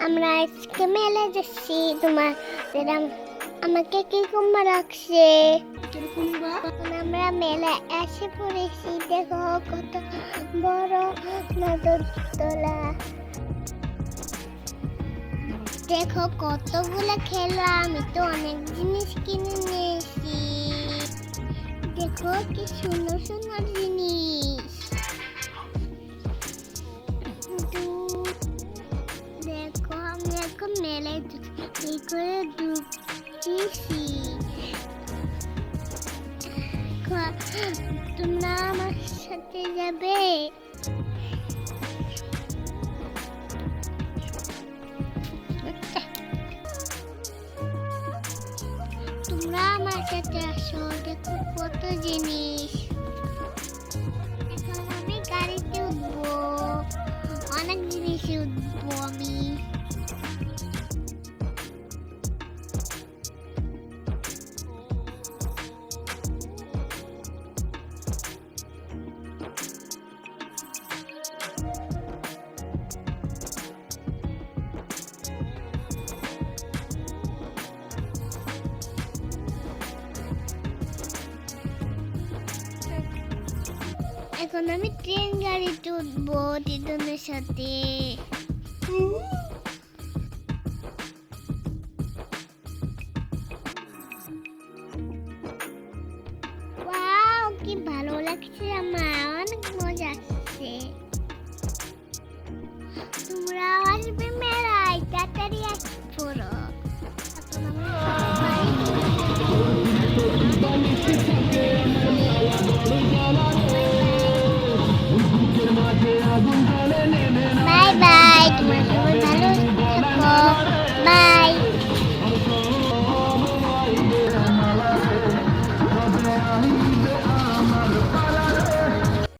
আমরা আজকে মেলে যাচ্ছি। আমাকে কি কুম্ভা রাখছে। আমরা মেলে এসে পড়েছি। দেখো কত বড় নাগরদোলা, দেখো কতগুলো খেলা। আমি তো অনেক জিনিস কিনে নিয়েছি। দেখো কি সুন্দর সুন্দর জিনিস। দেখো আমি এখন মেলায় এই করে ঢুকতেছি। তোমরা আমার সাথে যাবে? তোমরা আমার সাথে আসো, দেখো কত জিনিস। এখন আমি গাড়িতে উঠবো, অনেক জিনিসে উঠবো আমি। এখন আমি ট্রেন গাড়িতে উঠবো দিদুনের সাথে।